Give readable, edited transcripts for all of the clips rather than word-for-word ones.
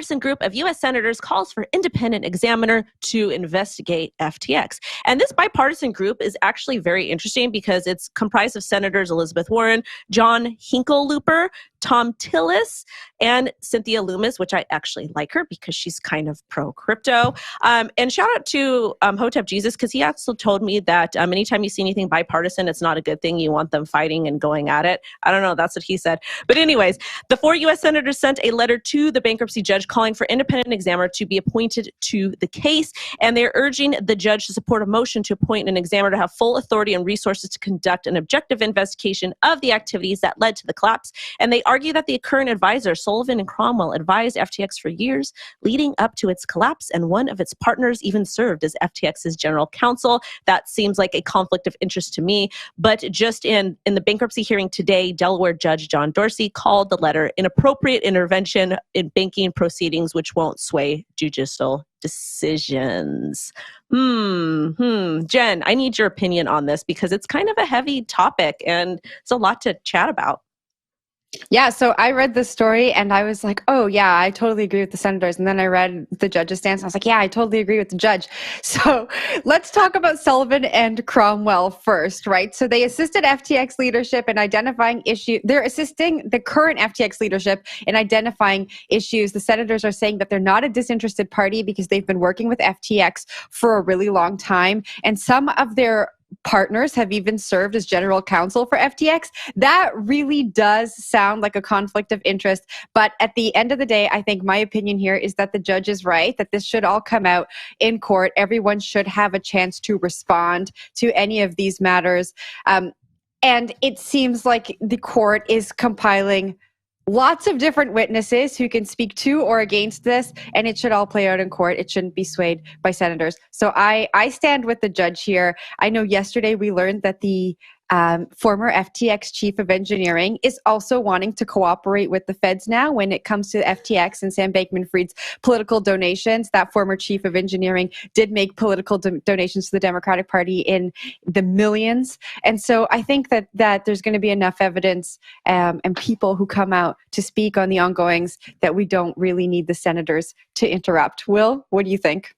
bipartisan group of U.S. senators calls for independent examiner to investigate FTX. And this bipartisan group is actually very interesting because it's comprised of Senators Elizabeth Warren, John Hickenlooper, Tom Tillis, and Cynthia Lummis, which I actually like her because she's kind of pro-crypto. And shout out to Hotep Jesus, because he also told me that anytime you see anything bipartisan, it's not a good thing. You want them fighting and going at it. I don't know. That's what he said. But anyways, the 4 U.S. senators sent a letter to the bankruptcy judge calling for independent examiner to be appointed to the case. And they're urging the judge to support a motion to appoint an examiner to have full authority and resources to conduct an objective investigation of the activities that led to the collapse. And they argue that the current advisor, Sullivan and Cromwell, advised FTX for years leading up to its collapse, and one of its partners even served as FTX's general counsel. That seems like a conflict of interest to me. But just in the bankruptcy hearing today, Delaware Judge John Dorsey called the letter inappropriate intervention in banking proceedings, which won't sway judicial decisions. Jen, I need your opinion on this because it's kind of a heavy topic and it's a lot to chat about. Yeah, so I read this story and I was like, oh yeah, I totally agree with the senators. And then I read the judge's stance and I was like, yeah, I totally agree with the judge. So let's talk about Sullivan and Cromwell first, right? So they assisted FTX leadership in identifying issues. They're assisting the current FTX leadership in identifying issues. The senators are saying that they're not a disinterested party because they've been working with FTX for a really long time. And some of their partners have even served as general counsel for FTX. That really does sound like a conflict of interest. But at the end of the day, I think my opinion here is that the judge is right, that this should all come out in court. Everyone should have a chance to respond to any of these matters. And it seems like the court is compiling lots of different witnesses who can speak to or against this, and it should all play out in court. It shouldn't be swayed by senators. So I stand with the judge here. I know yesterday we learned that the former FTX chief of engineering is also wanting to cooperate with the feds now when it comes to FTX and Sam Bankman-Fried's political donations. That former chief of engineering did make political donations to the Democratic Party in the millions. And so I think that there's going to be enough evidence and people who come out to speak on the ongoings that we don't really need the senators to interrupt. Will, what do you think?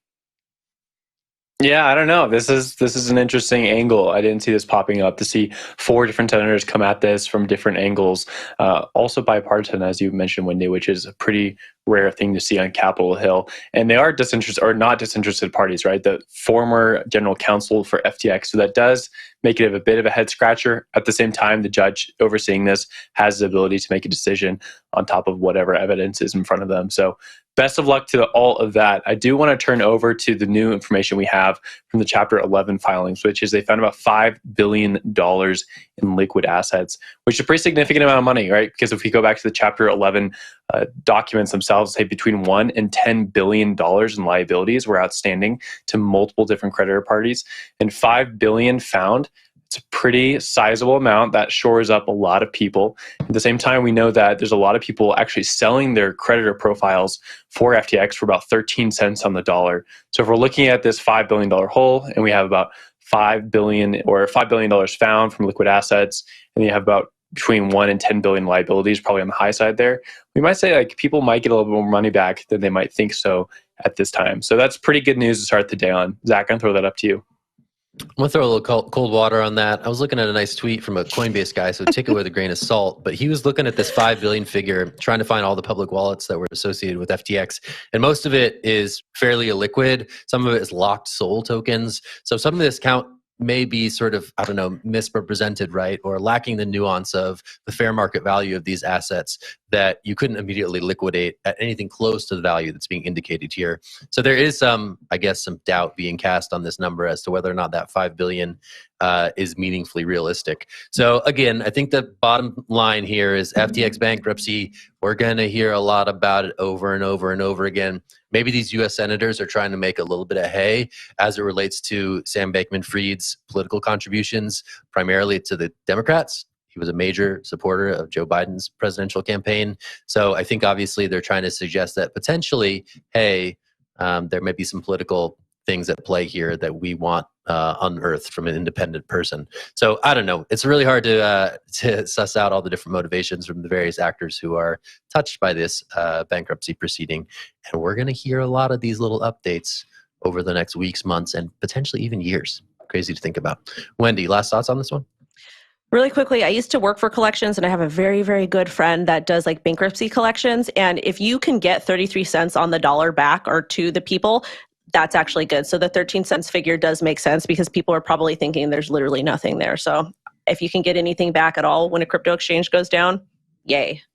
Yeah, I don't know. This is an interesting angle. I didn't see this popping up, to see 4 different senators come at this from different angles. Also bipartisan, as you mentioned, Wendy, which is a pretty rare thing to see on Capitol Hill. And they are disinterested or not disinterested parties, right? The former general counsel for FTX. So that does make it a bit of a head scratcher. At the same time, the judge overseeing this has the ability to make a decision on top of whatever evidence is in front of them. So best of luck to all of that. I do want to turn over to the new information we have from the Chapter 11 filings, which is they found about $5 billion in liquid assets, which is a pretty significant amount of money, right? Because if we go back to the Chapter 11 documents themselves, say between $1 and $10 billion in liabilities were outstanding to multiple different creditor parties, and $5 billion found. It's a pretty sizable amount that shores up a lot of people. At the same time, we know that there's a lot of people actually selling their creditor profiles for FTX for about 13 cents on the dollar. So if we're looking at this $5 billion hole and we have about $5 billion found from liquid assets, and you have about between 1 and 10 billion liabilities, probably on the high side there, we might say like people might get a little bit more money back than they might think so at this time. So that's pretty good news to start the day on. Zach, I'm going to throw that up to you. I'm going to throw a little cold water on that. I was looking at a nice tweet from a Coinbase guy, so take it with a grain of salt. But he was looking at this 5 billion figure, trying to find all the public wallets that were associated with FTX. And most of it is fairly illiquid. Some of it is locked SOL tokens. So some of this count may be sort of, I don't know, misrepresented, right? Or lacking the nuance of the fair market value of these assets that you couldn't immediately liquidate at anything close to the value that's being indicated here. So there is some, I guess, some doubt being cast on this number as to whether or not that 5 billion is meaningfully realistic. So again, I think the bottom line here is FTX bankruptcy. We're going to hear a lot about it over and over and over again. Maybe these U.S. senators are trying to make a little bit of hay as it relates to Sam Bankman-Fried's political contributions, primarily to the Democrats. He was a major supporter of Joe Biden's presidential campaign. So I think obviously they're trying to suggest that potentially, hey, there may be some political things at play here that we want unearthed from an independent person. So I don't know. It's really hard to suss out all the different motivations from the various actors who are touched by this bankruptcy proceeding. And we're going to hear a lot of these little updates over the next weeks, months, and potentially even years. Crazy to think about. Wendy, last thoughts on this one? Really quickly, I used to work for collections, and I have a very, very good friend that does like bankruptcy collections. And if you can get 33 cents on the dollar back or to the people, that's actually good. So the 13 cents figure does make sense because people are probably thinking there's literally nothing there. So if you can get anything back at all when a crypto exchange goes down, yay.